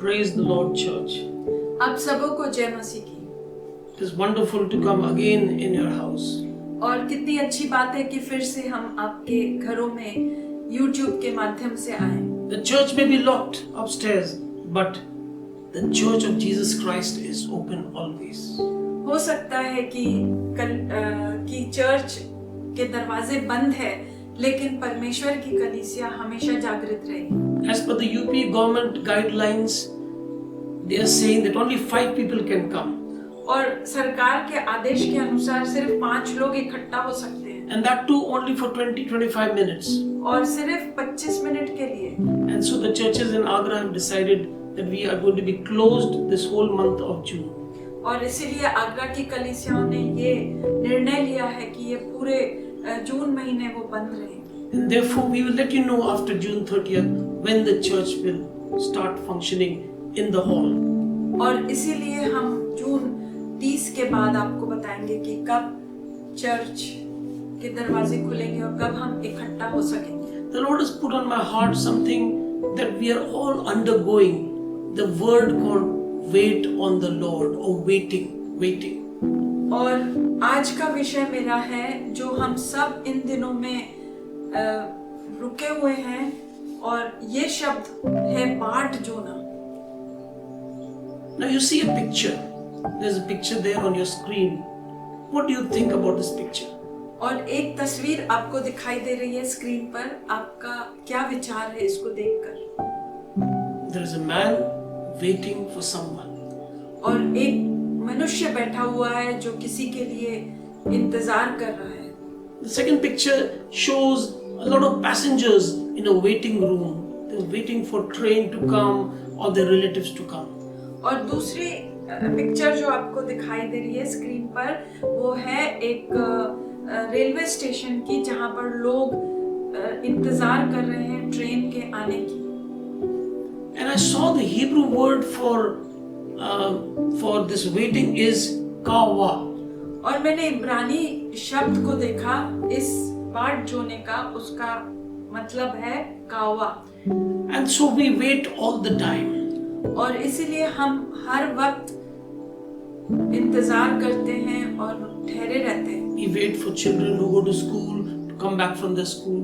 Praise the Lord, church. आप सबों को जय मसीह की। It is wonderful to come again in your house. और कितनी अच्छी बात है कि फिर से हम आपके घरों में YouTube के माध्यम से आए। The church may be locked upstairs, but the church of Jesus Christ is open always. हो सकता है कि चर्च के दरवाजे बंद है, लेकिन परमेश्वर की कलीसिया हमेशा जागृत रहेगी। As per the UP government guidelines, they are saying that only 5 people can come. और सरकार के आदेश के अनुसार सिर्फ 5 लोग इकट्ठा हो सकते हैं। And that too only for 20-25 minutes. और सिर्फ 25 मिनट के लिए। And so the churches in Agra have decided that we are going to be closed this whole month of June. और इसीलिए आगरा की कलीसियाओं ने ये निर्णय लिया है कि ये पूरे जून महीने वो बंद रहेंगे। And therefore we will let you know after June 30th when the church will start functioning in the hall. और इसीलिए हम जून 30 के बाद आपको बताएंगे कि कब चर्च के दरवाजे खुलेंगे और कब हम इकट्ठा हो सकेंगे। The Lord has put on my heart something that we are all undergoing. The word called wait on the Lord or waiting. और आज का विषय मेरा है जो हम सब इन दिनों में रुके हुए हैं, और ये शब्द है बाट जोना। Now you see a picture. There's a picture there on your screen. What do you think about this picture? और एक तस्वीर आपको दिखाई दे रही है स्क्रीन पर। आपका क्या विचार है इसको देखकर? There is a man waiting for someone. और एक मनुष्य बैठा हुआ है जो किसी के लिए इंतजार कर रहा है। The second picture shows a lot of passengers in a waiting room. They're waiting for train to come or their relatives to come. और दूसरी पिक्चर जो आपको दिखाई दे रही है स्क्रीन पर, वो है एक रेलवे स्टेशन की, जहां पर लोग इंतजार कर रहे हैं ट्रेन के आने की। And I saw the Hebrew word for this waiting is kawa. और मैंने इब्रानी शब्द को देखा इस बाट जोने का, उसका मतलब है कावा। And so we wait all the time. और इसीलिए हम हर वक्त इंतजार करते हैं और ठहरे रहते हैं। We wait for children who go to school to come back from their school.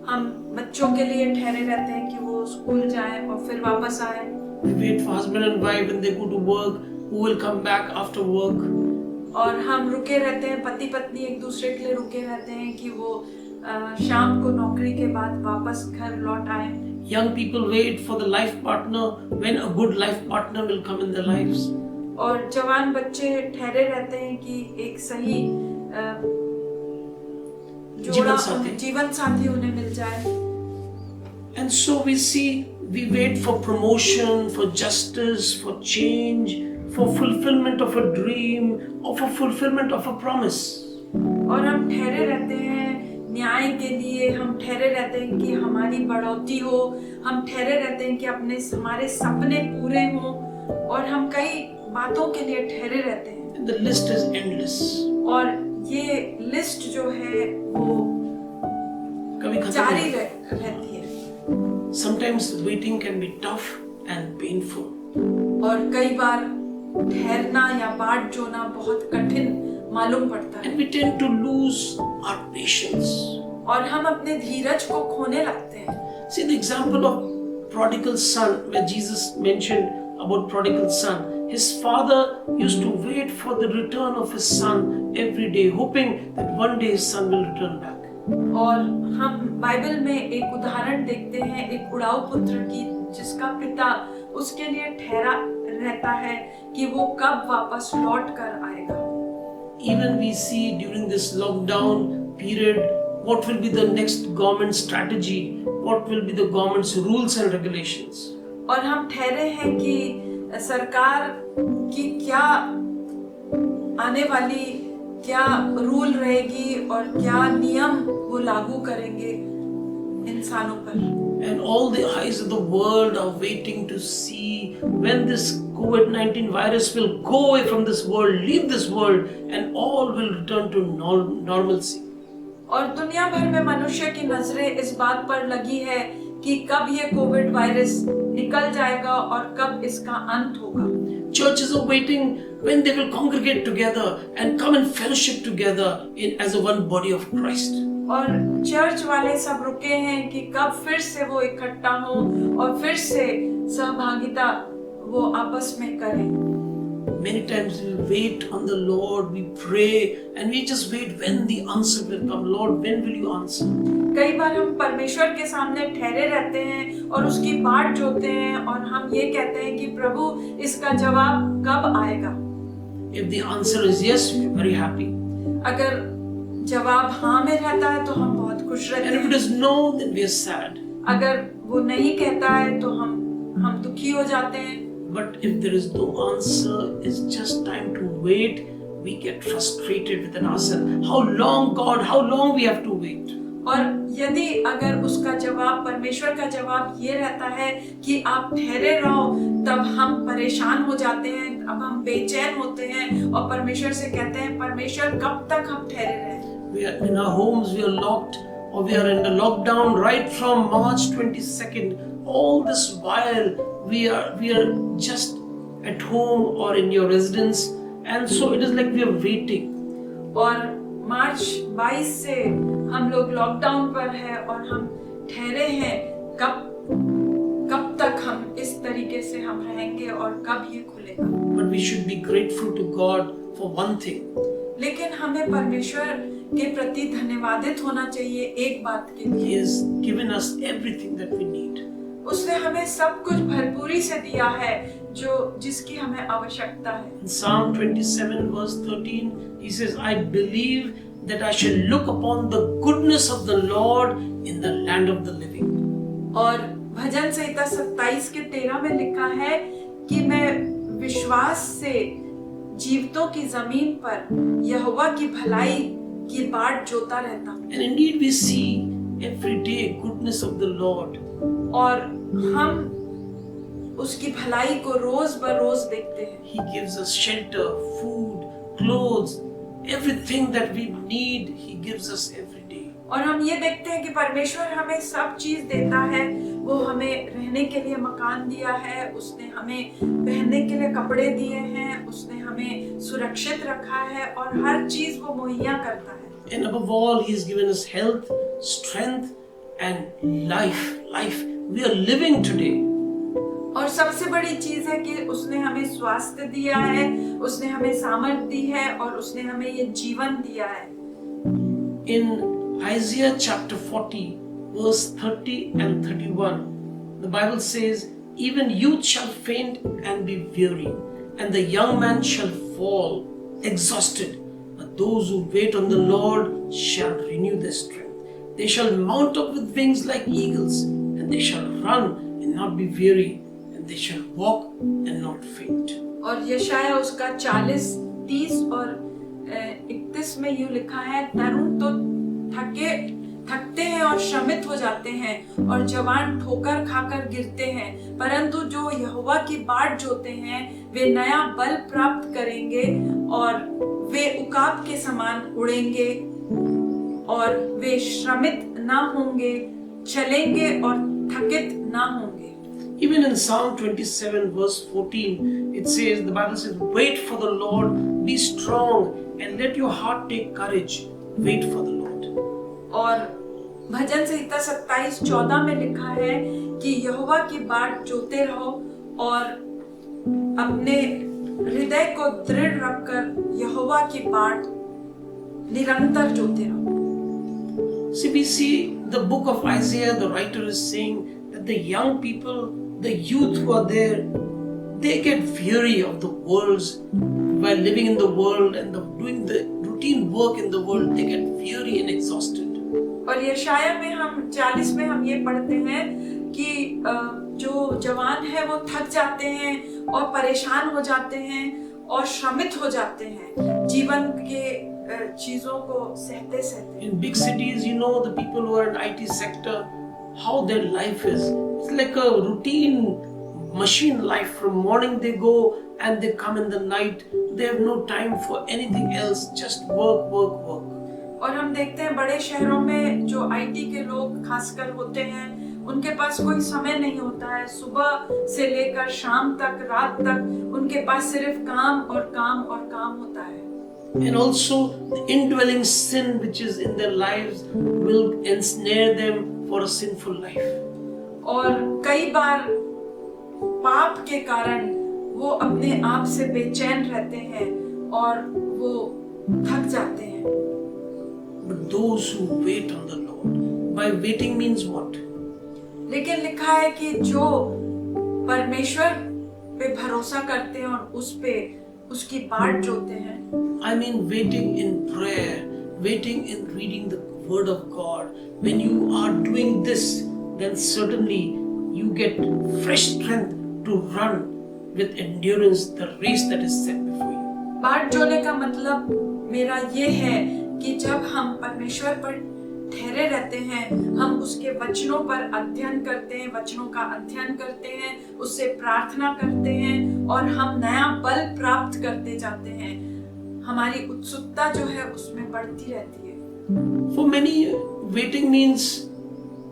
हम बच्चों के लिए ठहरे रहते हैं कि वो स्कूल जाएं और फिर वापस आए। We wait for husband and wife when they go to work, who will come back after work. और हम रुके रहते हैं, पति पत्नी एक दूसरे के लिए रुके रहते हैं कि वो शाम को नौकरी के बाद वापस घर लौट आए। Young people wait for the life partner when a good life partner will come in their lives. और जवान बच्चे ठहरे रहते हैं कि एक सही जीवन साथी उन्हें मिल जाए। And so we see, we wait for promotion, for justice, for change, for fulfillment of a dream, or for fulfillment of a promise. और हम ठहरे रहते हैं न्याय के लिए, हम ठहरे रहते हैं कि हमारी बढ़ोतरी हो, हम ठहरे रहते हैं कि हमारे सपने पूरे हों, और हम कई बातों के लिए ठहरे रहते हैं। And the list is endless. और ये लिस्ट जो है वो जारी रहती है। Sometimes waiting can be tough and painful. और कई बार ठहरना या बाट जोना बहुत कठिन मालूम पड़ता है। And we tend to lose our patience. और हम अपने धीरज को खोने लगते हैं। See the example of prodigal son, where Jesus mentioned about prodigal son. His father used to wait for the return of his son every day, hoping that one day his son will return back. और हम Bible में एक उदाहरण देखते हैं एक उड़ाऊ पुत्र की, जिसका पिता उसके लिए ठहरा रहता है कि वो कब वापस लौट कर आएगा। Even we see during this lockdown period, what will be the next government strategy, what will be the government's rules and regulations. और हम ठहरे हैं कि सरकार की क्या आने वाली क्या रूल रहेगी और क्या नियम वो लागू करेंगे इंसानों पर। And all the eyes of the world are waiting to see when this COVID-19 virus will go away from this world, leave this world, and all will return to normalcy. और दुनिया भर में मनुष्य की नजरें इस बात पर लगी है कि कब ये कोविड वायरस निकल जाएगा और कब इसका अंत होगा। Churches are waiting when they will congregate together and come and fellowship together as a one body of Christ. और चर्च वाले सब रुके हैं कि कब फिर से वो इकट्ठा हो और फिर से सहभागिता वो आपस में करें। Many times we wait on the Lord, we pray, and we just wait when the answer will come. Lord, when will you answer? कई बार हम परमेश्वर के सामने ठहरे रहते हैं और उसकी बाट जोते हैं और हम ये कहते हैं कि प्रभु इसका जवाब कब आएगा। If the answer is yes, we are very happy. अगर जवाब हाँ में रहता है तो हम बहुत खुश रहते And if it हैं। is no, then we are sad. अगर वो नहीं कहता है तो हम दुखी हो जाते हैं। But if there is no answer, it's just time to wait. We get frustrated within ourselves. How long, God? How long we have to wait? और यदि अगर उसका जवाब परमेश्वर का जवाब ये रहता है कि आप ठहरे रहो, तब हम परेशान हो जाते हैं, अब हम बेचैन होते हैं और परमेश्वर से कहते हैं परमेश्वर कब तक हम ठहरे रहें। We are in our homes, we are locked, or we are in the lockdown right from March 22nd. All this while we are just at home or in your residence, and so it is like we are waiting. और मार्च 22 से हम लोग lockdown पर है और हम ठहरे हैं, कब तक हम इस तरीके से हम रहेंगे और कब ये खुलेगा। But we should be grateful to God for one thing. लेकिन हमें परमेश्वर के प्रति धन्यवादित होना चाहिए एक बात के लिए। He has given us everything that we need. उसने हमें सब कुछ भरपूरी से दिया है जिसकी हमें आवश्यकता है। In Psalm 27 verse 13, he says, I believe that I shall look upon the goodness of the Lord in the land of the living. और भजन संहिता 27 के 13 में लिखा है कि मैं विश्वास से जीवितों की जमीन पर यहोवा की भलाई की बाट जोता रहता हूँ। And indeed we see every day goodness of the Lord. और हम उसकी भलाई को रोज बरोज देखते हैं। He gives us shelter, food, clothes, everything that we need. He gives us every day. और हम ये देखते हैं कि परमेश्वर हमें सब चीज देता है। वो हमें रहने के लिए मकान दिया है, उसने हमें पहनने के लिए कपड़े दिए हैं, उसने हमें सुरक्षित रखा है और हर चीज वो मुहैया करता है। And above all, He has given us health, strength, and life. We are living today. और सबसे बड़ी चीज है कि उसने हमें स्वास्थ्य दिया है, उसने हमें सामर्थ दी है और उसने हमें ये जीवन दिया है। In Isaiah chapter 40, verse 30 and 31, the Bible says, even youth shall faint and be weary, and the young man shall fall exhausted. But those who wait on the Lord shall renew their strength. They shall mount up with wings like eagles, and they shall run and not be weary, and they shall walk and not faint. और यशाया उसका 40, 30 और 31 में यूं लिखा है, तरुण तो थकते हैं और श्रमित हो जाते हैं और जवान ठोकर खाकर गिरते हैं, परंतु जो यहोवा की बाट जोते हैं वे नया बल प्राप्त करेंगे और वे उकाब के समान उड़ेंगे और वे श्रमित ना होंगे, चलेंगे और थकित ना होंगे। Even in Psalm 27 verse 14, it says, the Bible says, wait for the Lord, be strong, and let your heart take courage. Wait for the Lord. और भजन संहिता 27:14 में लिखा है कि यहोवा की बाट जोते रहो और अपने हृदय को दृढ़ रखकर यहोवा की बाट निरंतर जोते रहो। See, we see the book of Isaiah, the writer is saying that the young people, the youth who are there, they get weary of the worlds while living in the world and doing the routine work in the world. They get weary and exhausted. और यशाया में हम 40 में हम ये पढ़ते हैं कि जो जवान है वो थक जाते हैं और परेशान हो जाते हैं और श्रमित हो जाते हैं जीवन के चीजों को सहते सहते। In big cities, you know, the people who are in IT sector, how their life is. It's like a routine machine life. From morning they go and they come in the night. They have no time for anything else, just work. और हम देखते हैं बड़े शहरों में जो IT के लोग खासकर होते हैं, उनके पास कोई समय नहीं होता है। सुबह से लेकर शाम तक, रात तक उनके पास सिर्फ काम और काम और काम होता है। And also, the indwelling sin which is in their lives will ensnare them for a sinful life. और कई बार पाप के कारण वो अपने आप से बेचैन रहते हैं और वो थक जाते हैं। But those who wait on the Lord, by waiting means what? लेकिन लिखा है कि जो परमेश्वर पे भरोसा करते हैं और उस पे उसकी बाट जोते हैं। I mean waiting in prayer, waiting in reading the word of God. When you are doing this, then certainly you get fresh strength to run with endurance the race that is set before you. बाट जोने का मतलब मेरा ये है कि जब हम परमेश्वर पर ठहरे रहते हैं, हम उसके वचनों पर अध्ययन करते हैं, वचनों का अध्ययन करते हैं, उससे प्रार्थना करते हैं और हम नया बल प्राप्त करते जाते हैं। हमारी उत्सुकता जो है उसमें बढ़ती रहती है। For many, waiting means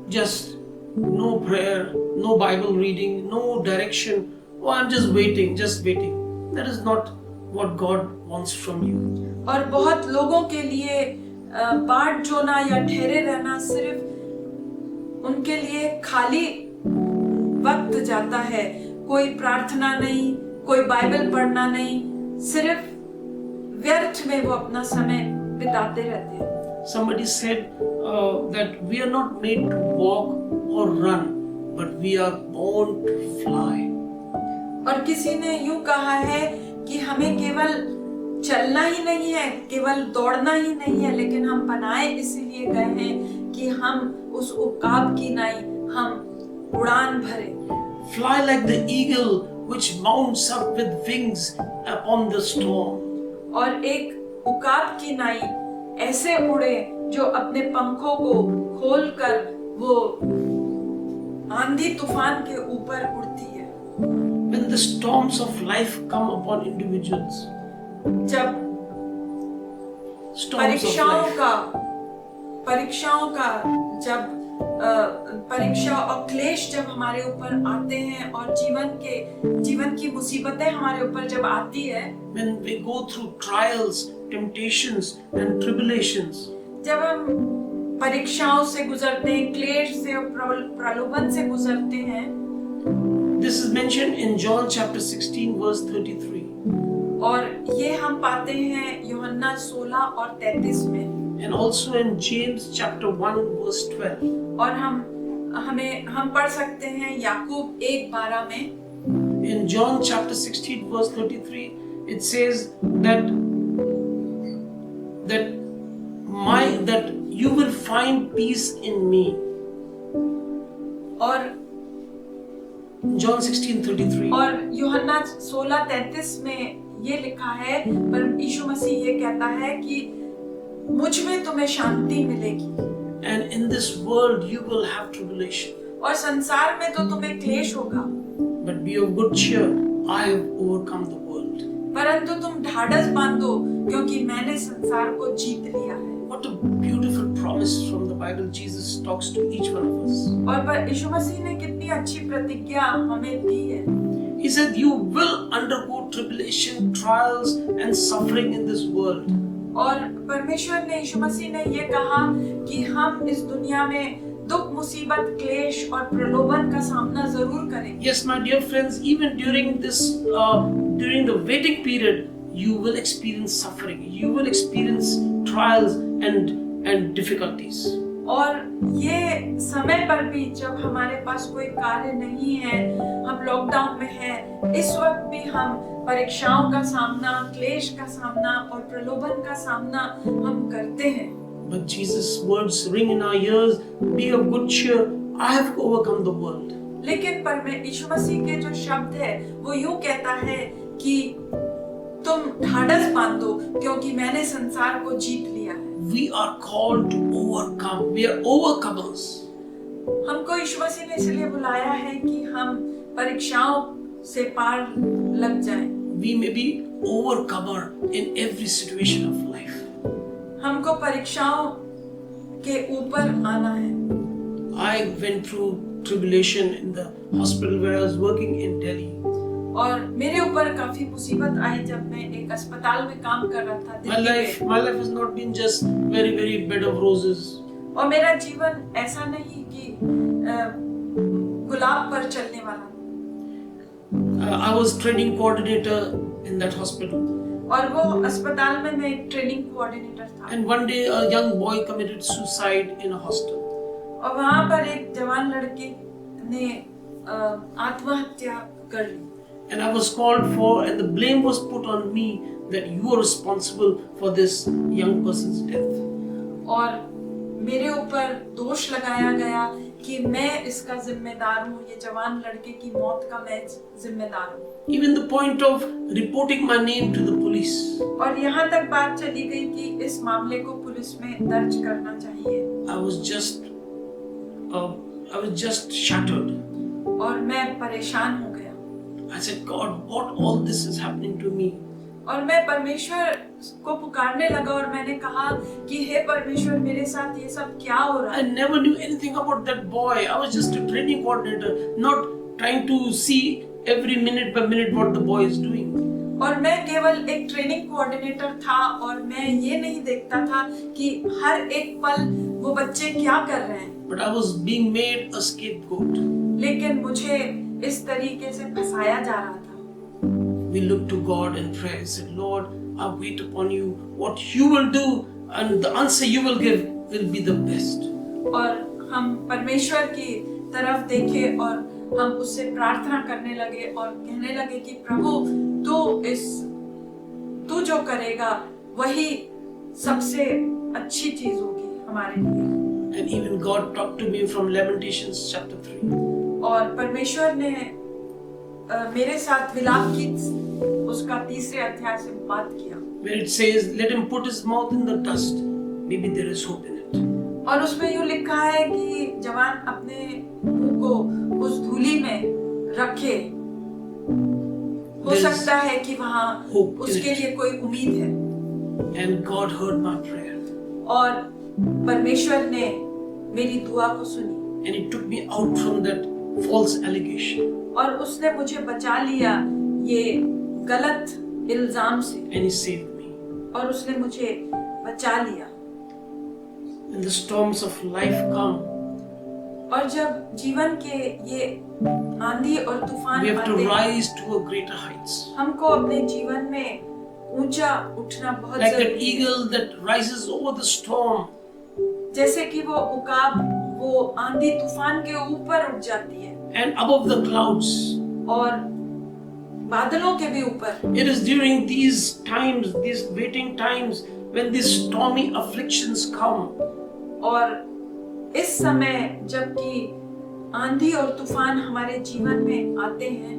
just no prayer, no Bible reading, no direction. Oh, I'm just waiting, just waiting. That is not what God wants from you. और बहुत लोगों के लिए बाट जोना या ठहरे रहना सिर्फ उनके लिए खाली वक्त जाता है। कोई प्रार्थना नहीं, कोई बाइबल पढ़ना नहीं, सिर्फ व्यर्थ में वो अपना समय बिताते रहते हैं। Somebody said that we are not made to walk or run, but we are born to fly. और किसी ने यूं कहा है कि हमें केवल चलना ही नहीं है, केवल दौड़ना ही नहीं है, लेकिन हम बनाए इसीलिए गए हैं कि हम उस उकाब की नाई हम उड़ान भरे। Fly like the eagle which mounts up with wings upon the storm. और एक उकाब की नाई ऐसे उड़े जो अपने पंखों को खोलकर वो आंधी तूफान के ऊपर उड़ती है। When the storms of life come upon individuals, जब storms of life, परीक्षाओं का जब परीक्षा और क्लेश जब हमारे ऊपर आते हैं और जीवन की मुसीबतें हमारे ऊपर जब आती है, when we go through trials, temptations and tribulations, जब हम परीक्षाओं से गुजरते हैं, क्लेश से और प्रलोभन से गुजरते हैं। this is mentioned in John chapter 16 verse 33. और ये हम पाते हैं यूहन्ना 16 और 33 में। And also in James chapter 1 verse 12. और हम पढ़ सकते हैं याकूब 1:12 में। In John chapter 16 verse 33, it says that you will find peace in me. और John 16:33. और यूहन्ना 16:33 में ये लिखा है, पर यीशु मसीह ये कहता है कि मुझ में तुम्हें शांति मिलेगी। And in this world you will have tribulation. और संसार में तो तुम्हें क्लेश होगा। But be of good cheer, I have overcome the world. परंतु तुम ढाढ़स बांधो क्योंकि मैंने संसार को जीत लिया है। What a beautiful promise from the Bible. Jesus talks to each one of us. और यीशु मसीह ने कितनी अच्छी प्रतिज्ञा हमें दी है। He said, you will undergo tribulation, trials and suffering in this world. और परमेश्वर ने, यीशु मसीह ने ये कहा कि हम इस दुनिया में दुख, मुसीबत, क्लेश और प्रलोभन का सामना जरूर करेंगे। Yes, my dear friends, even during the waiting period, you will experience suffering. You will experience trials and difficulties. और ये समय पर भी जब हमारे पास कोई कार्य नहीं है, हम लॉकडाउन में हैं, इस वक्त भी हम परीक्षाओं का सामना, क्लेश का सामना और प्रलोभन का सामना हम करते हैं। But Jesus' words ring in our ears, be of good cheer, I have overcome the world. लेकिन यीशु मसीह के जो शब्द है वो यूं कहता है कि तुम ढाढ़स बांधो क्योंकि मैंने संसार को जीत लिया है। We are called to overcome. We are overcomers. हमको यीशु मसीह ने इसलिए बुलाया है कि हम परीक्षाओं से पार लग जाएं। We may be overcomer in every situation of life. हमको परीक्षाओं के ऊपर आना है। I went through tribulation in the hospital where I was working in Delhi. और मेरे ऊपर काफी मुसीबत आई जब मैं एक अस्पताल में काम कर रहा था My Delhi life has not been just very bed of roses. में। और मेरा जीवन ऐसा नहीं कि गुलाब पर चलने वाला। I was training coordinator in that hospital. और वो अस्पताल में मैं एक ट्रेनिंग कोऑर्डिनेटर था। And one day a young boy committed suicide in a hostel. और वहाँ पर एक जवान लड़के ने आत्महत्या कर ली। And I was called for, and the blame was put on me that you are responsible for this young person's death. और मेरे ऊपर दोष लगाया गया कि मैं इसका जिम्मेदार हूँ, ये जवान लड़के की मौत का मैं जिम्मेदार हूँ। Even the point of reporting my name to the police. और यहाँ तक बात चली गई कि इस मामले को पुलिस में दर्ज करना चाहिए। I was just shattered. और मैं परेशान हो गया। I said, God, what all this is happening to me? और मैं परमेश्वर को पुकारने लगा और मैंने कहा कि हे परमेश्वर, मेरे साथ ये सब क्या हो रहा I है? never knew anything about that boy. I was just a training coordinator, not trying to see every minute by minute what the boy is doing. और मैं केवल एक ट्रेनिंग कोऑर्डिनेटर था और मैं ये नहीं देखता था कि हर एक पल वो बच्चे क्या कर रहे हैं। But I was being made a scapegoat. लेकिन मुझे इस तरीके से फंसाया जा रहा था। We looked to God and prayed. Said, Lord, I wait upon you. What you will do and the answer you will give will be the best. और हम परमेश्वर की तरफ देखे और हम उससे प्रार्थना करने लगे और कहने लगे कि प्रभु तू जो करेगा वही सबसे अच्छी चीज होगी हमारे लिए। And even God talked to me from Lamentations chapter 3. और परमेश्वर ने मेरे साथ विलाप की उसका 3 अध्याय से बात किया। Where it says, let him put his mouth in the dust. Maybe there is hope in it. और उसमें यूं लिखा है कि जवान अपने मुंह को उस धूली में रखे, हो सकता है कि वहाँ उसके लिए कोई उम्मीद है। And God heard my prayer. और परमेश्वर ने मेरी दुआ को सुनी। And he took me out from that false allegation. और उसने मुझे बचा लिया ये गलत इल्जाम से। And he saved me. और उसने मुझे बचा लिया। When the storms of life come, और जब जीवन के ये आंधी और तूफान we have to आते हैं, rise to a greater heights. हमको अपने जीवन में ऊंचा उठना बहुत Like that जरूरी है। eagle that rises over the storm. जैसे कि वो उकाब वो आंधी तूफान के ऊपर उठ जाती है And above the clouds. और बादलों के भी ऊपर। It is during these times, these waiting times, when these stormy afflictions come. और इस समय जबकि आंधी और तूफान हमारे जीवन में आते हैं,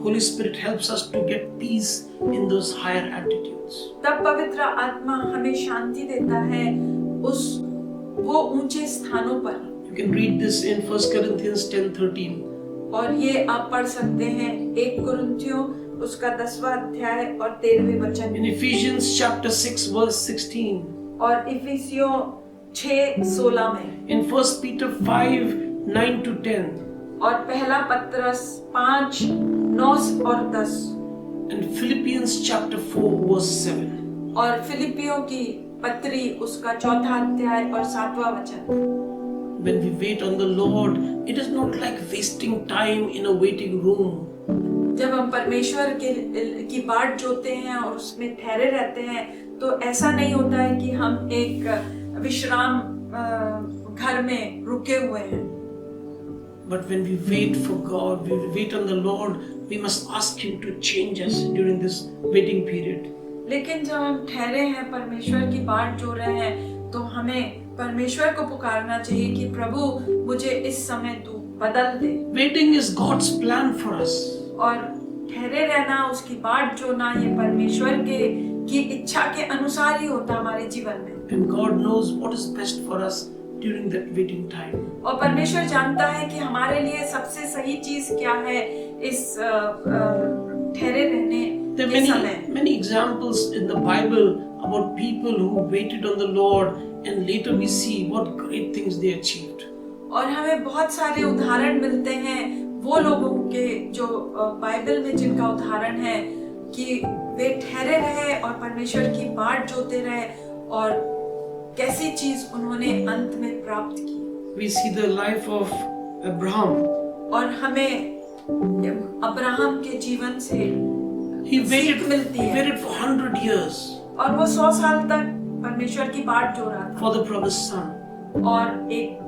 Holy Spirit helps us to get peace in those higher altitudes. तब पवित्र आत्मा हमें शांति देता है वो ऊंचे स्थानों पर। You can read this in 1 Corinthians 10:13. और ये आप पढ़ सकते हैं 1 कुरिन्थियों उसका 10वां अध्याय और 13वें वचन। In Ephesians chapter 6 verse 16. और इफिसियों 6:16 में। In 1 Peter 5:9 to 10. और पहला पत्रस 5:9 और 10। And Philippians chapter 4 verse 7. और फिलिपियों की पत्री उसका 4था अध्याय और 7वां वचन। When we wait on the Lord, it is not like wasting time in a waiting room. जब हम परमेश्वर की बाट जोते हैं और उसमें ठहरे रहते हैं तो ऐसा नहीं होता है कि हम एक विश्राम घर में रुके हुए हैं। But when we wait for God, we wait on the Lord, we must ask Him to change us during this waiting period. लेकिन जब हम ठहरे हैं परमेश्वर की बाट जो रहे हैं तो हमें परमेश्वर को पुकारना चाहिए कि प्रभु मुझे इस समय तू बदल दे। Waiting is God's plan for us. और ठहरे रहना उसकी बाट जोना ये परमेश्वर की इच्छा के अनुसार ही होता हमारे जीवन में। And God knows what is best for us during that waiting time. और परमेश्वर जानता है कि हमारे लिए सबसे सही चीज क्या है इस ठहरे रहने There के are समय। many examples in the Bible about people who waited on the Lord and later we see what great things they achieved. और हमें बहुत सारे उदाहरण मिलते हैं वो लोगों के जो बाइबल में जिनका उदाहरण है कि वे ठहरे रहे और परमेश्वर की बाट जोते रहे और कैसी चीज उन्होंने अंत में प्राप्त की। We see the life of Abraham. और हमें अब्राहम के जीवन से He सीख मिलती है। waited for 100 years और वो 100 साल तक परमेश्वर की बाट जो रहा था for the promised son. और एक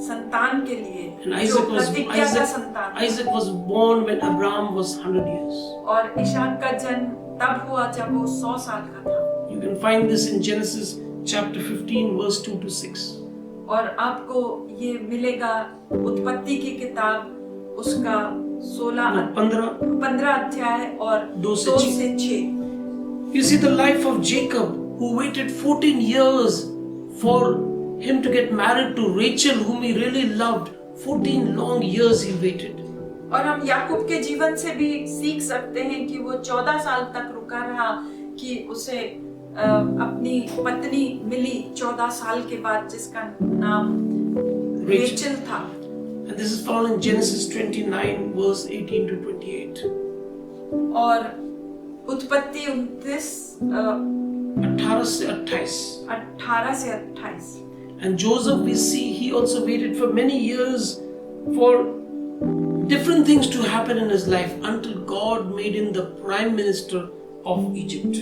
संतान के लिए And जो प्रतिज्ञा का संतान। Isaac was born when Abraham was 100 years. और इशाक का जन्म तब हुआ जब वो 100 साल का था। You can find this in Genesis chapter 15 verse 2 to 6. और आपको ये मिलेगा उत्पत्ति की किताब उसका 15 अध्याय और 2 से 6। You see the life of Jacob, who waited 14 years for him to get married to Rachel, whom he really loved. 14 long years he waited. और हम याकूब के जीवन से भी सीख सकते हैं कि वो 14 साल तक रुका रहा कि उसे अपनी पत्नी मिली 14 साल के बाद जिसका नाम रेचल था। And this is found in Genesis 29 verse 18 to 28. और उत्पत्ति 29 18 से 28. 18 से 28। And Joseph, we see, he also waited for many years for different things to happen in his life until God made him the prime minister of Egypt.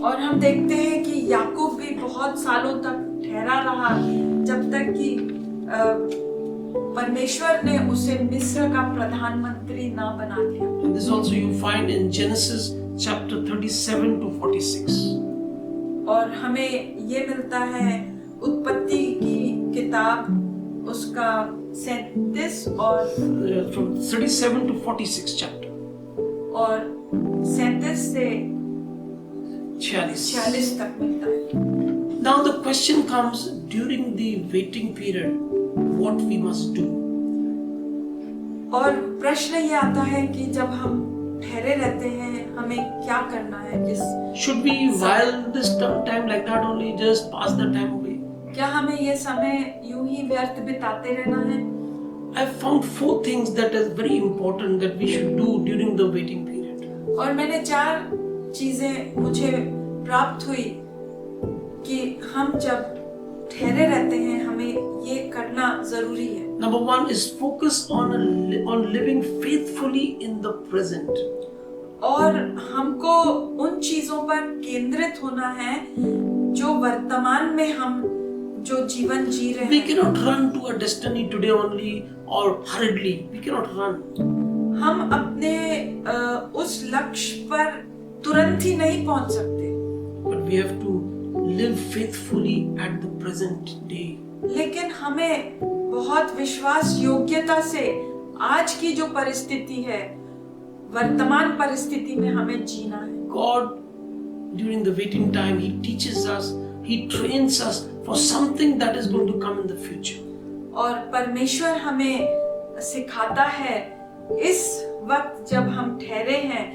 और हम देखते हैं कि याकूब भी बहुत सालों तक ठहरा रहा जब तक कि परमेश्वर ने उसे मिस्र का प्रधानमंत्री ना बना दिया। And this also you find in Genesis chapter 37 to 46. और हमें ये मिलता है उत्पत्ति की किताब उसका 37 और from 37 to 46 chapter. और 37 से 46 तक मिलता है। Now the question comes during the waiting period, what we must do. और प्रश्न ये आता है कि जब हम ठहरे रहते हैं हमें क्या करना है इस Should we while this time like that only just pass the time away? क्या हमें ये समय यूं ही व्यर्थ बिताते रहना है? I found 4 things that is very important that we should do during the waiting period. और मैंने 4 चीजें मुझे प्राप्त हुई कि हम जब ठहरे रहते हैं हमें ये करना जरूरी है। Number 1 is focus on living faithfully in the present. और हमको उन चीजों पर केंद्रित होना है जो वर्तमान में हम जो जीवन जी रहे हैं। We cannot run to a destiny today only or hurriedly. We cannot run. हम अपने उस लक्ष्य पर तुरंत ही नहीं पहुंच सकते। But we have to live faithfully at the present day. लेकिन हमें बहुत विश्वास योग्यता से आज की जो परिस्थिति है वर्तमान परिस्थिति में हमें जीना है। God during the waiting time he teaches us, he trains us for something that is going to come in the future. और परमेश्वर हमें सिखाता है इस वक्त जब हम ठहरे हैं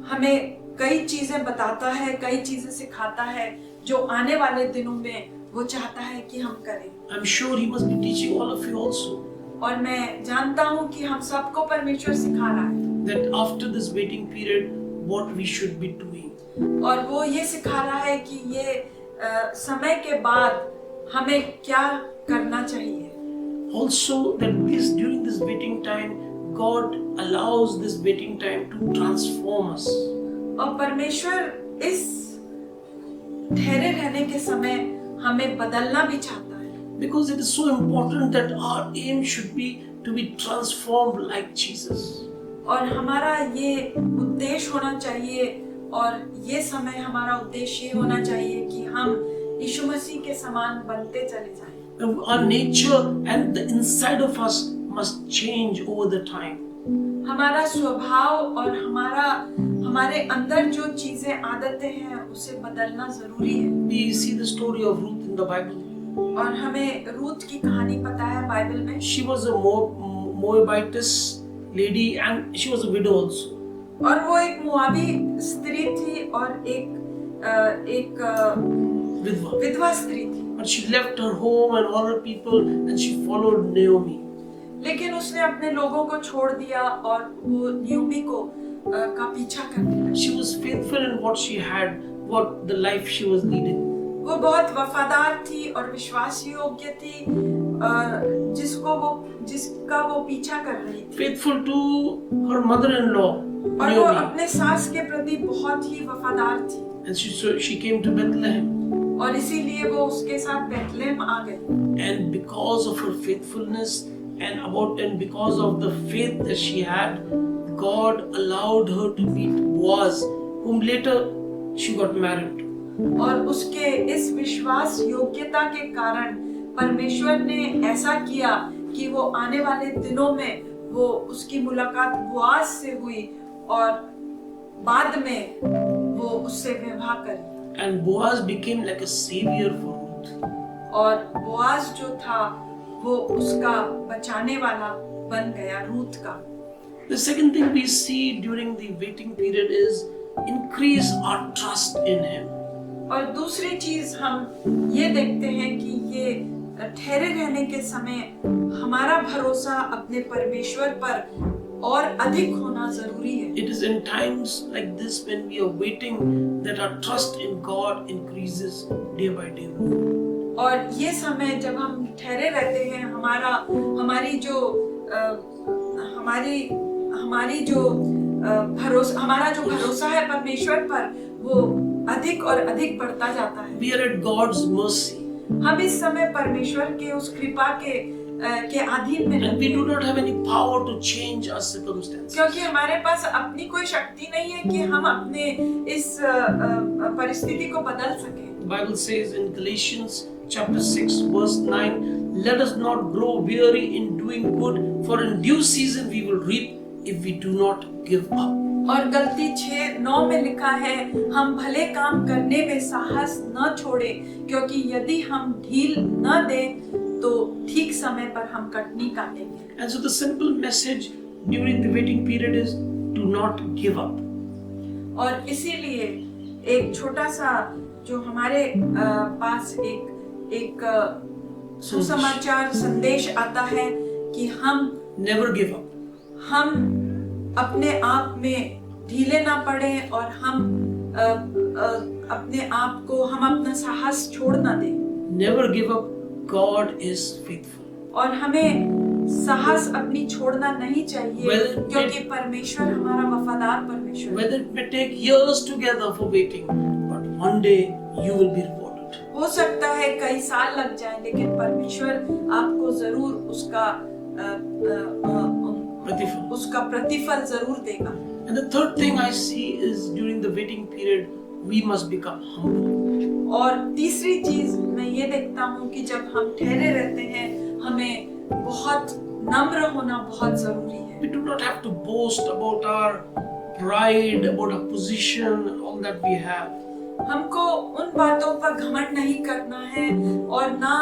हमें कई चीजें बताता है कई चीजें सिखाता है जो आने वाले दिनों में वो चाहता है कि हम करें। I'm sure he must be teaching all of you also. और मैं जानता हूँ कि हम सबको परमेश्वर सिखा रहा है That after this waiting period, what we should be doing. और वो ये सिखा रहा है कि ये समय के बाद हमें क्या करना चाहिए। Also that during this waiting time, God allows this waiting time to transform us. और परमेश्वर इस ठहरे रहने के समय हमें बदलना भी चाहता है। Because it is so important that our aim should be to be transformed like Jesus. और हमारा ये उद्देश्य होना चाहिए और ये समय हमारा उद्देश्य ये होना चाहिए कि हम यीशु मसीह के समान बनते चले जाएं। Our nature and the inside of us must change over the time. हमारा स्वभाव और हमारे अंदर जो चीजें आदतें हैं उसे बदलना जरूरी है। We see the story of Ruth in the Bible. और हमें रूथ की कहानी पता है बाइबल में। She was a Moabitess lady and she was a widow also. और वो एक मोआबी स्त्री थी और एक विधवा स्त्री थी। but she left her home and all her people and she followed Naomi. लेकिन उसने अपने लोगों को छोड़ दिया और वो नियोमी को का पीछा करने लगी। She was faithful in what she had, what the life she was leading. वो बहुत वफादार थी और विश्वास योग्य थी, जिसका वो पीछा कर रही थी। Faithful to her mother-in-law, और वो Naomi. अपने सास के प्रति बहुत ही वफादार थी। And she came to Bethlehem. और इसीलिए वो उसके साथ बेथलेहम आ गई। And because of her faithfulness and because of the faith that she had, God allowed her to meet Boaz, whom later she got married. और उसके इस विश्वास योग्यता के कारण परमेश्वर ने ऐसा किया कि वो आने वाले दिनों में वो उसकी मुलाकात बोआज से हुई और बाद में वो उससे विवाह करी। And Boaz became like a savior for Ruth. और बोआज जो था वो उसका बचाने वाला बन गया रूथ का। The second thing we see during the waiting period is increase our trust in Him. और दूसरी चीज हम ये देखते हैं कि ये ठहरे रहने के समय हमारा भरोसा अपने परमेश्वर पर और अधिक होना जरूरी है। It is in times like this when we are waiting that our trust in God increases day by day more. और ये समय जब हम ठहरे रहते हैं हमारा जो भरोसा है परमेश्वर पर वो अधिक और अधिक बढ़ता जाता है। We are at God's mercy. हम इस समय परमेश्वर के उस कृपा के अधीन में And we do not have any power to change our circumstances. क्योंकि हमारे पास अपनी कोई शक्ति नहीं है कि हम अपने इस परिस्थिति को बदल सकें। The Bible says in Galatians chapter 6 verse 9, let us not grow weary in doing good, for in due season we will reap if we do not give up. और गलती 6:9 में लिखा है, हम भले काम करने में साहस न छोड़ें, क्योंकि यदि हम ढील न दें तो ठीक समय पर हम कटनी काटेंगे। And so the simple message during the waiting period is do not give up. और इसीलिए एक छोटा सा जो हमारे पास एक सुसमाचार संदेश आता है कि हम Never give up. हम अपने आप में ढीले ना पड़े और हम अपने आप को हम अपना साहस छोड़ ना दें। Never give up. God is faithful. और हमें साहस अपनी छोड़ना नहीं चाहिए, क्योंकि परमेश्वर हमारा वफादार परमेश्वर है। Whether it may take years together for waiting, but one day you will be rewarded. हो सकता है कई साल लग जाएं, लेकिन परमेश्वर आपको जरूर उसका प्रतिफल जरूर देगा। And the third thing I see is during the waiting period, we must become humble. और तीसरी चीज मैं ये देखता हूँ कि जब हम ठहरे रहते हैं हमें बहुत नम्र होना बहुत जरूरी है। We do not have to boast about our pride, about our position, all that we have. हमको उन बातों पर घमंड नहीं करना है और ना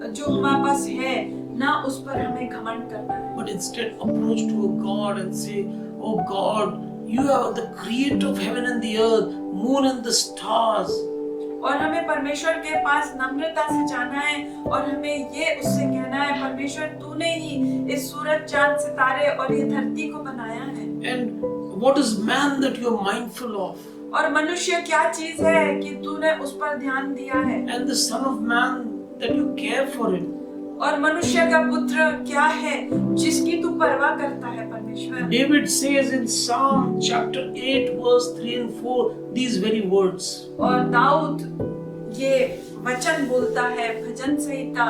जो हमारे पास है ना उस पर हमें घमंड करना है। But instead approach to a God and say, oh God, you are the creator of heaven and the earth, moon and the stars. और हमें परमेश्वर के पास नम्रता से जाना है और हमें ये उससे कहना है, परमेश्वर तूने ही इस सूरज चांद सितारे और ये धरती को बनाया है। And what is man that you are mindful of? और मनुष्य क्या चीज है कि तूने उस पर ध्यान दिया है। And the son of man that you care for him. और मनुष्य का पुत्र क्या है जिसकी तू परवाह करता है परमेश्वर। David says in Psalm chapter 8 verse 3 and 4 these very words. और दाऊद ये वचन बोलता है भजन संहिता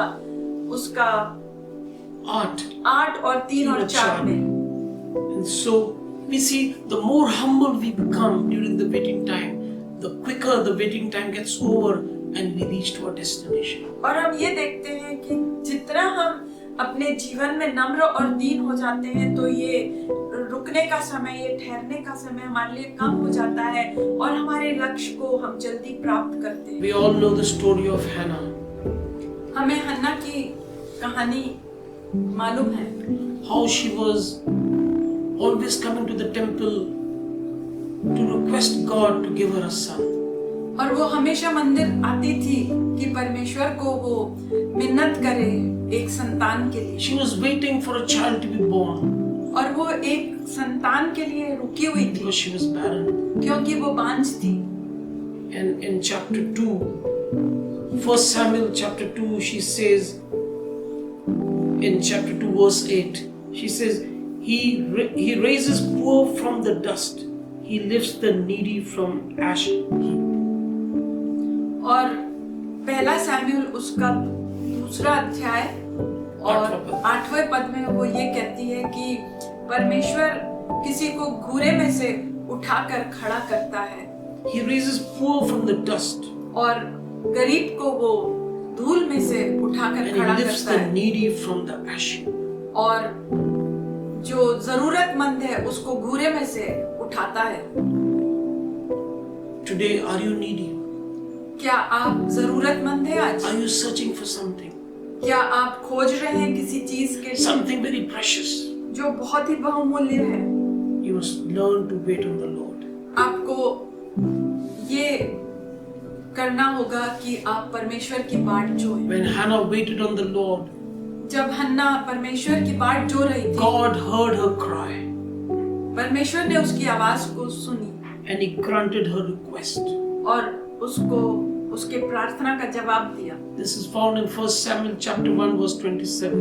उसका 8 और 3 और 4 में। And so we see the more humble we become during the waiting time, the quicker the waiting time gets over and we reach to our destination. और हम ये देखते हैं कि जितना हम अपने जीवन में नम्र और दीन हो जाते हैं तो ये रुकने का समय, ये ठहरने का समय हमारे लिए कम हो जाता है और हमारे लक्ष्य को हम जल्दी प्राप्त करते हैं। We all know the story of Hannah. हमें हन्ना की कहानी मालूम है। How she was always coming to the temple to request God to give her a son. और वो हमेशा मंदिर आती थी कि परमेश्वर को वो मिन्नत करे एक संतान के लिए, She was waiting for a child to be born और वो एक संतान के लिए रुकी हुई थी because she was barren. क्योंकि वो बांझ थी। And in chapter 2, 1 Samuel chapter 2, she says, in chapter 2 verse 8, she says, he raises poor from the dust, he lifts the needy from ash heap. और पहला सैमुएल उसका दूसरा अध्याय और 8वें पद में वो ये कहती है कि परमेश्वर किसी को घूरे में से उठाकर खड़ा करता है, He raises poor from the dust और गरीब को वो धूल में से उठाकर and खड़ा he lifts करता the है, needy from the ash heap. और जो जरूरतमंद है उसको घूरे में से उठाता है। Today, are you needy? क्या आप जरूरतमंद हैं आज? Are you searching for something? क्या आप खोज रहे हैं किसी चीज के लिए Something very precious. जो बहुत ही बहुमूल्य है? You must learn to wait on the Lord. आपको ये करना होगा कि आप परमेश्वर की बाट जोएं। When Hannah waited on the Lord, जब हन्ना परमेश्वर की बाट जो रही थी, God heard her cry परमेश्वर ने उसकी आवाज को सुनी and He granted her request. और उसको उसके प्रार्थना का जवाब दिया। This is found in 1 Samuel chapter 1 verse 27.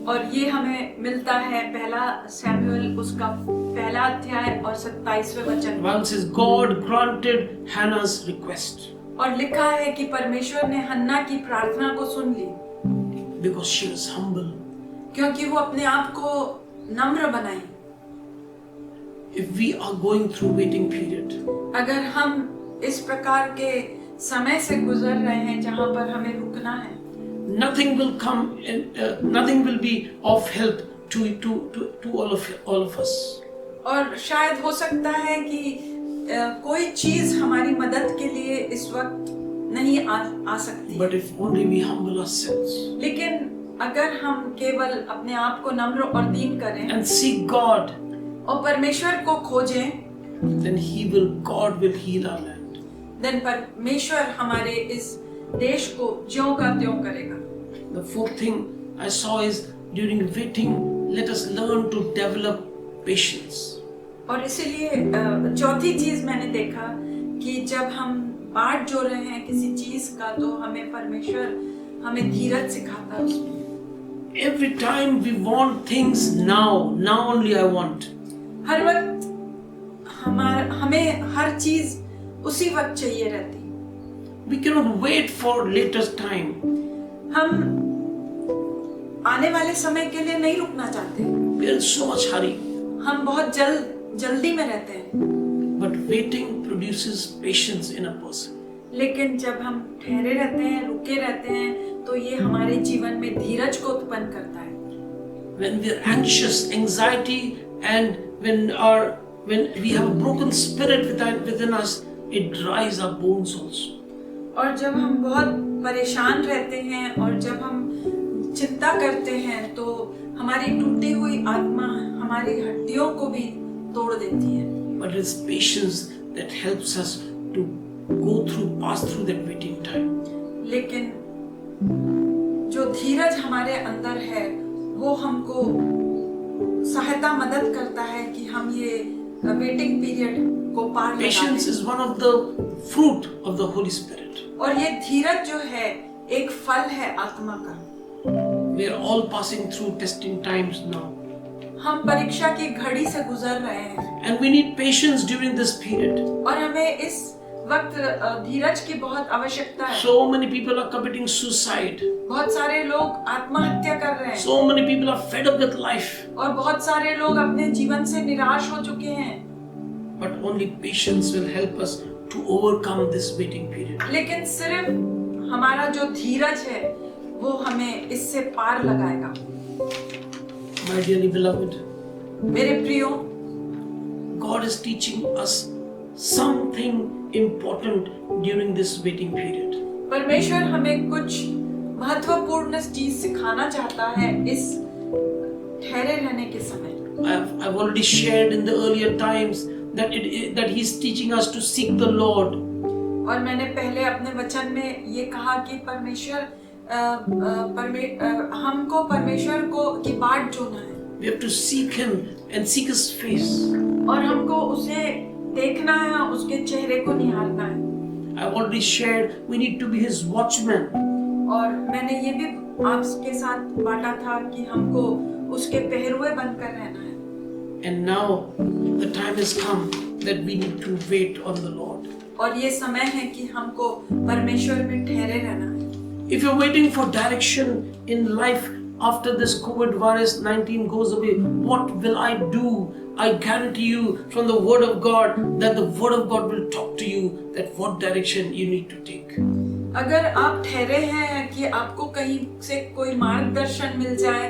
और ये हमें मिलता है पहला सैमुएल उसका पहला अध्याय और 27वें The वचन। Bible says God granted Hannah's request और लिखा है कि परमेश्वर ने हन्ना की प्रार्थना को सुन ली because she was humble. क्योंकि वो अपने आप को नम्र बनाई। If we are going through waiting period, अगर हम इस प्रकार के समय से गुजर रहे हैं जहाँ पर हमें रुकना है, nothing will come and nothing will be of help to all of us. और शायद हो सकता है कि कोई चीज हमारी मदद के लिए इस वक्त नहीं आ सकती। But if only we humble ourselves लेकिन अगर हम केवल अपने आप को नम्र और दीन करें and seek God, और परमेश्वर को खोजें, then God will heal our land. then परमेश्वर हमारे इस देश को ज्यों का त्यों करेगा। The fourth thing I saw is during waiting, let us learn to develop patience. और इसीलिए चौथी चीज मैंने देखा कि जब हम बाट जो रहे हैं किसी चीज का, तो हमें परमेश्वर हमें धीरज सिखाता है उसमें। Every time we want things now only I want. हर वक्त हमें हर चीज उसी वक्त चाहिए रहती। We cannot wait for later time. हम आने वाले समय के लिए नहीं रुकना चाहते। We are in so much hurry. हम बहुत जल्दी में रहते हैं। But waiting produces patience in a person. लेकिन जब हम ठहरे रहते हैं, रुके रहते हैं, तो ये हमारे जीवन में धीरज को उत्पन्न करता है। When we are anxious, anxiety, and when we have a broken spirit within us, it dries our bones also. और जब हम बहुत परेशान रहते हैं और जब हम चिंता करते हैं, तो हमारी टूटी हुई आत्मा हमारी हड्डियों को भी तोड़ देती है। But it's patience that helps us to pass through that waiting time. लेकिन जो धीरज हमारे अंदर है, वो हमको सहायता मदद करता है कि हम ये वेटिंग पीरियड को पार लगा Patience दें। is one of the fruit of the Holy Spirit. और ये धीरज जो है एक फल है आत्मा का। We are all passing through testing times now. हम परीक्षा की घड़ी से गुजर रहे हैं And we need patience during this period. और हमें इस वक्त धीरज की बहुत आवश्यकता है। So many people are committing suicide. बहुत सारे लोग आत्महत्या कर रहे हैं So many people are fed up with life. और बहुत सारे लोग अपने जीवन से निराश हो चुके हैं। But only patience will help us to overcome this waiting period. लेकिन सिर्फ हमारा जो धीरज है वो हमें इससे पार लगाएगा। My dearly beloved, मेरे प्रियो, God is teaching us something important during this waiting period. परमेश्वर हमें कुछ महत्वपूर्ण चीज सिखाना चाहता है इस ठहरे रहने के समय। I've already shared in the earlier times that He's teaching us to seek the Lord. और मैंने पहले अपने वचन में ये कहा कि हमको परमेश्वर को की बाट जोना है। We have to seek Him and seek His face. और हमको उसे देखना है, उसके चेहरे को निहारना है। I've already shared, we need to be His watchmen. और मैंने ये भी आपके साथ बांटा था कि हमको उसके पहरुए बनकर रहना है। And now the time has come that we need to wait on the Lord. और ये समय है कि हमको परमेश्वर में ठहरे रहना है। If you're waiting for direction in life after this COVID virus 19 goes away, what will I do? I guarantee you from the Word of God that the Word of God will talk to you that what direction you need to take. अगर आप ठहरे हैं कि आपको कहीं से कोई मार्गदर्शन मिल जाए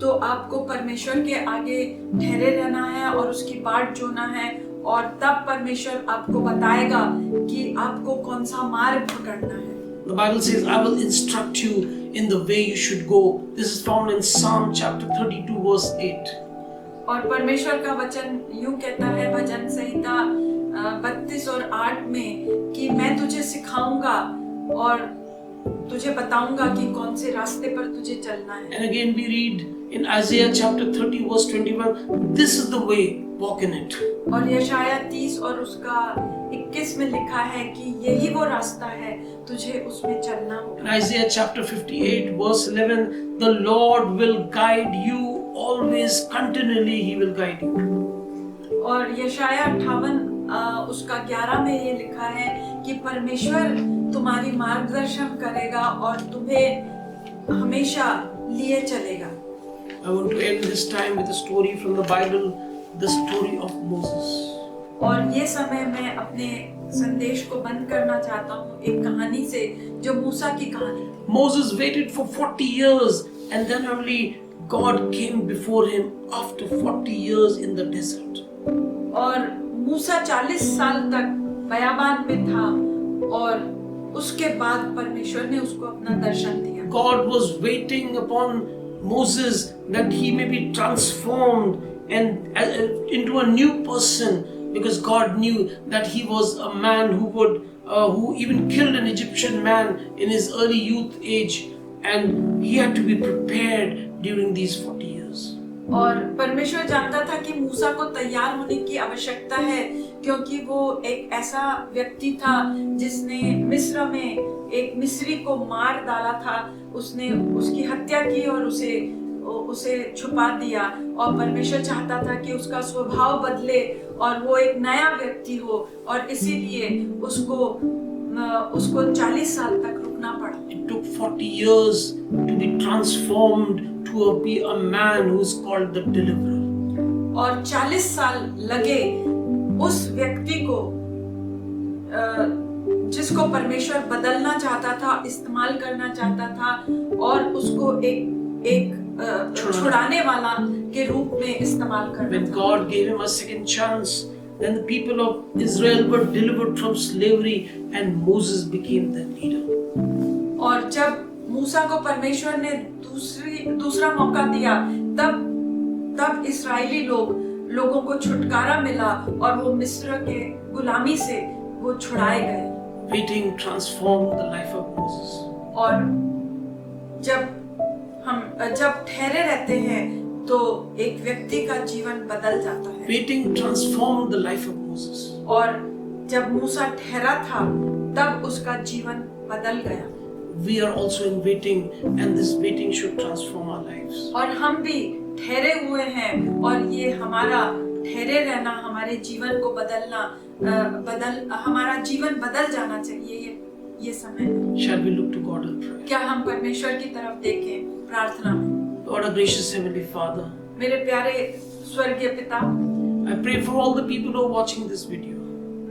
तो आपको परमेश्वर के आगे ठहरे रहना है और उसकी बाट जोना है, और तब परमेश्वर आपको बताएगा कि आपको कौन सा मार्ग पकड़ना है। The Bible says, I will instruct you in the way you should go. This is found in Psalm chapter 32 verse 8. और परमेश्वर का वचन यूं कहता है भजन संहिता 32 और 8 में कि मैं तुझे सिखाऊंगा और तुझे बताऊंगा कि कौन से रास्ते पर तुझे चलना है। And again we read in Isaiah chapter 30 verse 21, this is the way, walk in it. और यशाया 30 और उसका 21 में लिखा है कि यही वो रास्ता है, तुझे उसमें चलना होगा। In Isaiah chapter 58 verse 11, the Lord will guide you always, continually He will guide you. और यशाया 58 उसका 11 में ये लिखा है कि परमेश्वर तुम्हारी मार्गदर्शन करेगा और तुम्हें हमेशा लिए चलेगा। I want to end this time with a story from the Bible, the story of Moses. और ये समय मैं अपने संदेश को बंद करना चाहता हूँ एक कहानी से जो मूसा की कहानी थी। Moses waited for 40 years and then only God came before him after 40 years in the desert. और मूसा 40 साल तक बयाबान में था और उसके बाद परमेश्वर ने उसको अपना दर्शन दिया। God was waiting upon Moses that he may be transformed and into a new person, because God knew that he was a man who even killed an Egyptian man in his early youth age, and he had to be prepared during these 40 years. और परमेश्वर जानता था कि मूसा को तैयार होने की आवश्यकता है, क्योंकि वो एक ऐसा व्यक्ति था जिसने मिस्र में एक मिस्री को मार डाला था। उसने उसकी हत्या की और उसे छुपा दिया, और परमेश्वर चाहता था कि उसका स्वभाव बदले और वो एक नया व्यक्ति हो, और इसीलिए उसको 40 साल तक रुकना पड़ा। It took 40 years to be transformed to be a man who is called the deliverer. और 40 साल लगे उस व्यक्ति को जिसको परमेश्वर बदलना चाहता था, इस्तेमाल करना चाहता था, और उसको एक छुड़ाने वाला के रूप में इस्तेमाल करना। When God gave him a second chance, then the people of Israel were delivered from slavery and Moses became their leader. और जब मूसा को परमेश्वर ने दूसरा मौका दिया, तब इस्राएली लोगों को छुटकारा मिला और वो मिस्र के गुलामी से वो छुड़ाए गए। Waiting transformed the life of Moses. और जब ठहरे रहते हैं तो एक व्यक्ति का जीवन बदल जाता है। Waiting transformed the life of Moses. और जब मूसा ठहरा था तब उसका जीवन बदल गया। We are also in waiting, and this waiting should transform our lives. और हम भी ठहरे हुए हैं, और ये हमारा ठहरे रहना हमारे जीवन को हमारा जीवन बदल जाना चाहिए। ये समय Shall we look to God in prayer? क्या हम परमेश्वर की तरफ देखें प्रार्थना में? Lord, our gracious Heavenly Father, मेरे प्यारे स्वर्गीय पिता, I pray for all the people who are watching this video.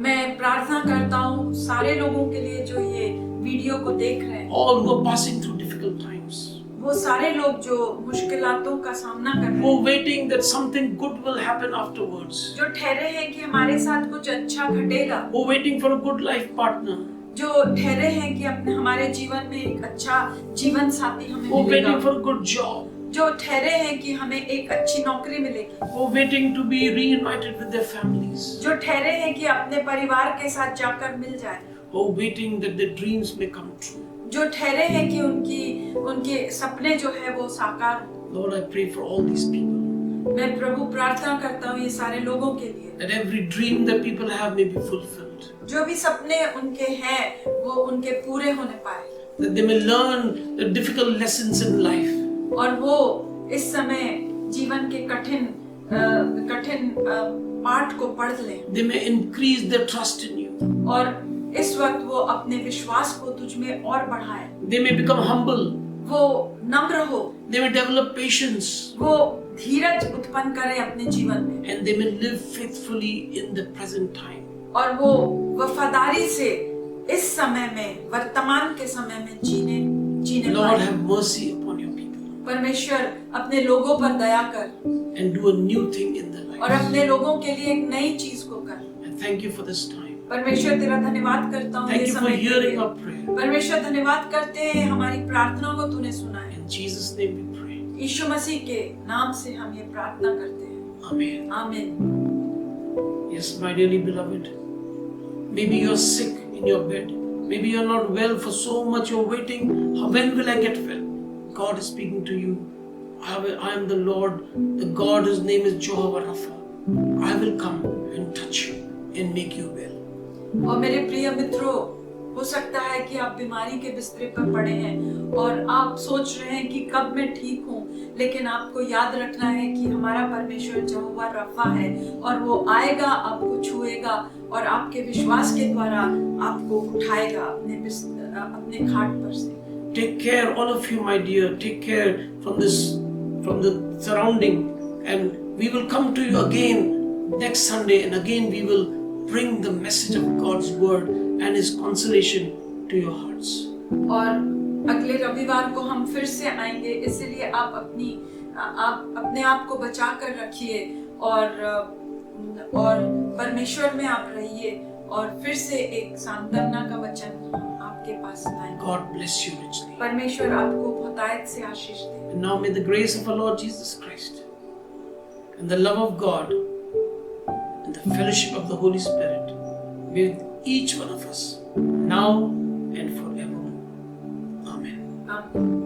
मैं प्रार्थना करता हूँ सारे लोगों के लिए जो ये वीडियो को देख रहे हैं, All who are passing through difficult times, वो सारे लोग जो मुश्किलातों का सामना कर रहे who हैं, are waiting that something good will happen afterwards, जो ठहरे हैं कि हमारे साथ कुछ अच्छा घटेगा, who are waiting for a good life partner, जो ठहरे हैं कि हमारे जीवन में एक अच्छा जीवन साथी हमें who are मिलेगा, waiting for a good job, जो ठहरे हैं कि हमें एक अच्छी नौकरी मिलेगी, who are waiting to be reunited with their families, जो ठहरे हैं कि अपने परिवार के साथ जाकर मिल जाए, who who are waiting that their dreams may come true. जो ठहरे हैं कि उनके सपने जो है वो साकार हो। Lord, I pray for all these people, मैं प्रभु प्रार्थना करता हूँ ये सारे लोगों के लिए, that every dream that people have may be fulfilled, जो भी सपने उनके हैं वो उनके पूरे होने पाए, that they may learn the difficult lessons in life, और वो इस समय जीवन के कठिन पाठ को पढ़ लें, they may increase their trust in you, और इस वक्त वो अपने विश्वास को तुझ में और बढ़ाए, they may become humble, वो नम्र हो, they may develop patience, वो धीरज उत्पन्न करे अपने जीवन में, and they may live faithfully in the present time. और वो वफादारी से इस समय में, वर्तमान के समय में जीने Lord, पाए। have mercy upon your people परमेश्वर अपने लोगों पर दया कर and do a new thing in their और lives. अपने लोगों के लिए एक नई चीज को कर। And thank you for this time. परमेश्वर तेरा धन्यवाद करता हूँ Thank ये you for समय के hearing लिए। our prayer. परमेश्वर धन्यवाद करते हैं हमारी प्रार्थना को तूने सुना है। In Jesus' name we pray. यीशु मसीह के नाम से हम ये प्रार्थना करते हैं। Amen. आमीन। Yes, my dearly beloved. Maybe you're sick in your bed. Maybe you're not well for so much. You're waiting. When will I get well? God is speaking to you. I am the Lord, the God whose name is Jehovah Rapha. I will come and touch you and make you well. और मेरे प्रिय मित्रों, हो सकता है कि आप बीमारी के बिस्तर पर पड़े हैं और आप सोच रहे हैं कि कब मैं ठीक हूँ, लेकिन आपको याद रखना है कि हमारा परमेश्वर यहोवा रफा है और वो आएगा, आपको छुएगा और आपके विश्वास के द्वारा आपको उठाएगा अपने खाट पर से। Take care, all of you, my dear. Take care from the surrounding, and we will come to you again next Sunday, and again we will bring the message of God's word and His consolation to your hearts. और अगले रविवार को हम फिर से आएंगे, इसलिए आप अपने आप को बचा कर रखिए और परमेश्वर में आप रहिए और फिर से एक सांत्वना का वचन आपके पास आएगा। God bless you richly. परमेश्वर आपको बहुतायत से आशीष दे। And now may the grace of our Lord Jesus Christ and the love of God and the fellowship of the Holy Spirit be with each one of us now and forever. Amen. आमीन।